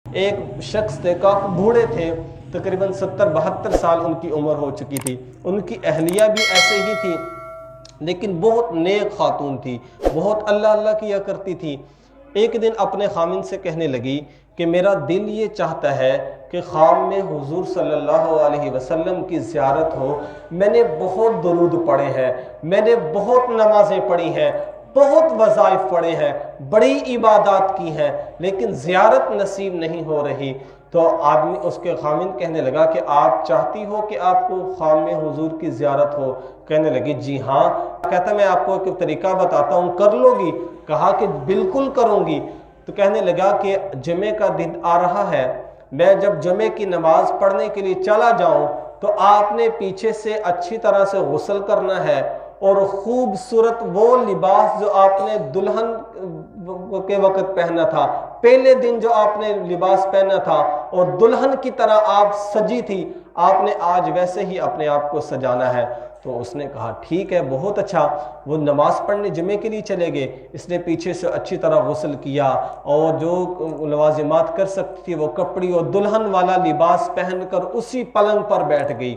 ایک شخص تھے، کافی بوڑھے تھے، تقریباً 70-72 سال ان کی عمر ہو چکی تھی۔ ان کی اہلیہ بھی ایسے ہی تھی، لیکن بہت نیک خاتون تھی، بہت اللہ اللہ کیا کرتی تھی۔ ایک دن اپنے خامن سے کہنے لگی کہ میرا دل یہ چاہتا ہے کہ خام میں حضور صلی اللہ علیہ وسلم کی زیارت ہو۔ میں نے بہت درود پڑھے ہیں، میں نے بہت نمازیں پڑھی ہیں، بہت وظائف پڑھے ہیں، بڑی عبادات کی ہیں، لیکن زیارت نصیب نہیں ہو رہی۔ تو آدمی اس کے خامن کہنے لگا کہ آپ چاہتی ہو کہ آپ کو خام میں حضور کی زیارت ہو؟ کہنے لگی جی ہاں۔ کہتا میں آپ کو ایک طریقہ بتاتا ہوں، کر لو گی؟ کہا کہ بالکل کروں گی۔ تو کہنے لگا کہ جمعے کا دن آ رہا ہے، میں جب جمعے کی نماز پڑھنے کے لیے چلا جاؤں تو آپ نے پیچھے سے اچھی طرح سے غسل کرنا ہے، اور خوبصورت وہ لباس جو آپ نے دلہن کے وقت پہنا تھا، پہلے دن جو آپ نے لباس پہنا تھا اور دلہن کی طرح آپ سجی تھی، آپ نے آج ویسے ہی اپنے آپ کو سجانا ہے۔ تو اس نے کہا ٹھیک ہے، بہت اچھا۔ وہ نماز پڑھنے جمعے کے لیے چلے گئے، اس نے پیچھے سے اچھی طرح غسل کیا اور جو لوازمات کر سکتی تھی وہ کپڑی اور دلہن والا لباس پہن کر اسی پلنگ پر بیٹھ گئی۔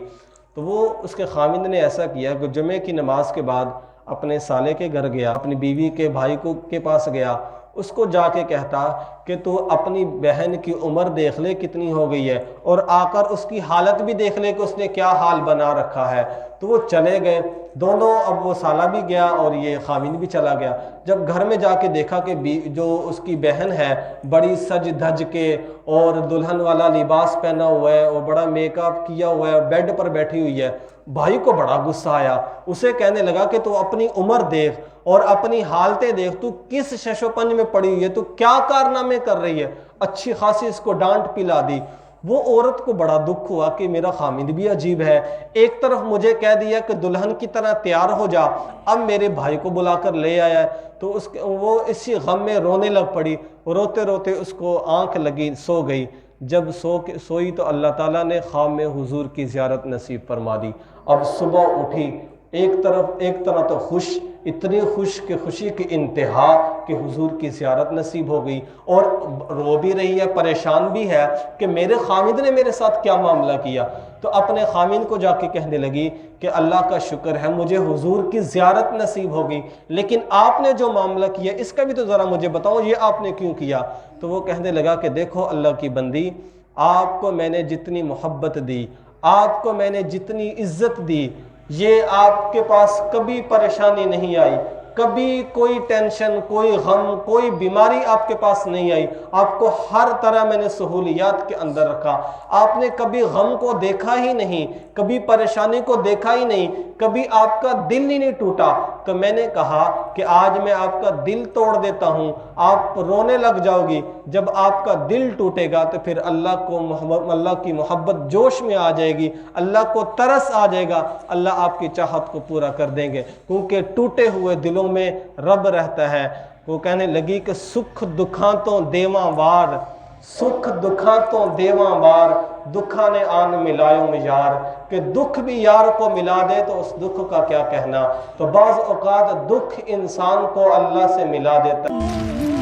تو وہ اس کے خامند نے ایسا کیا کہ جمعے کی نماز کے بعد اپنے سالے کے گھر گیا، اپنی بیوی کے بھائی کے پاس گیا، اس کو جا کے کہتا کہ تو اپنی بہن کی عمر دیکھ لے کتنی ہو گئی ہے، اور آ کر اس کی حالت بھی دیکھ لے کہ اس نے کیا حال بنا رکھا ہے۔ تو وہ چلے گئے دونوں، اب وہ سالہ بھی گیا اور یہ خامند بھی چلا گیا۔ جب گھر میں جا کے دیکھا کہ جو اس کی بہن ہے بڑی سج دھج کے اور دلہن والا لباس پہنا ہوا ہے اور بڑا میک اپ کیا ہوا ہے اور بیڈ پر بیٹھی ہوئی ہے، بھائی کو بڑا غصہ آیا۔ اسے کہنے لگا کہ تو اپنی عمر دیکھ اور اپنی حالتیں دیکھ، تو کس شش و پنج میں پڑی ہوئی ہے، تو کیا کارنامے کر رہی ہے۔ اچھی خاصی اس کو ڈانٹ پلا دی۔ وہ عورت کو بڑا دکھ ہوا کہ میرا خامند بھی عجیب ہے، ایک طرف مجھے کہہ دیا کہ دلہن کی طرح تیار ہو جا، اب میرے بھائی کو بلا کر لے آیا ہے۔ تو وہ اسی غم میں رونے لگ پڑی، روتے روتے اس کو آنکھ لگی، سو گئی۔ جب سوئی تو اللہ تعالیٰ نے خام میں حضور کی زیارت نصیب فرما دی۔ اب صبح اٹھی، ایک طرح تو خوش، اتنی خوش کہ خوشی کی انتہا کہ حضور کی زیارت نصیب ہو گئی، اور رو بھی رہی ہے، پریشان بھی ہے کہ میرے خامد نے میرے ساتھ کیا معاملہ کیا۔ تو اپنے خامد کو جا کے کہنے لگی کہ اللہ کا شکر ہے مجھے حضور کی زیارت نصیب ہو گئی، لیکن آپ نے جو معاملہ کیا اس کا بھی تو ذرا مجھے بتاؤ، یہ آپ نے کیوں کیا؟ تو وہ کہنے لگا کہ دیکھو اللہ کی بندی، آپ کو میں نے جتنی محبت دی، آپ کو میں نے جتنی عزت دی، یہ آپ کے پاس کبھی پریشانی نہیں آئی، کبھی کوئی ٹینشن، کوئی غم، کوئی بیماری آپ کے پاس نہیں آئی، آپ کو ہر طرح میں نے سہولیات کے اندر رکھا، آپ نے کبھی غم کو دیکھا ہی نہیں، کبھی پریشانی کو دیکھا ہی نہیں، کبھی آپ کا دل ہی نہیں ٹوٹا۔ تو میں نے کہا کہ آج میں آپ کا دل توڑ دیتا ہوں، آپ رونے لگ جاؤ گی، جب آپ کا دل ٹوٹے گا تو پھر اللہ کی محبت جوش میں آ جائے گی، اللہ کو ترس آ جائے گا، اللہ آپ کی چاہت کو پورا کر دیں گے، کیونکہ ٹوٹے ہوئے دلوں میں رب رہتا ہے۔ وہ کہنے لگی کہ سکھ دکھاں تو دیواں وار، سکھ دکھاں تو دیواں وار، دکھاں نے آن ملایوں میں یار، کہ دکھ بھی یار کو ملا دے تو اس دکھ کا کیا کہنا۔ تو بعض اوقات دکھ انسان کو اللہ سے ملا دیتا ہے۔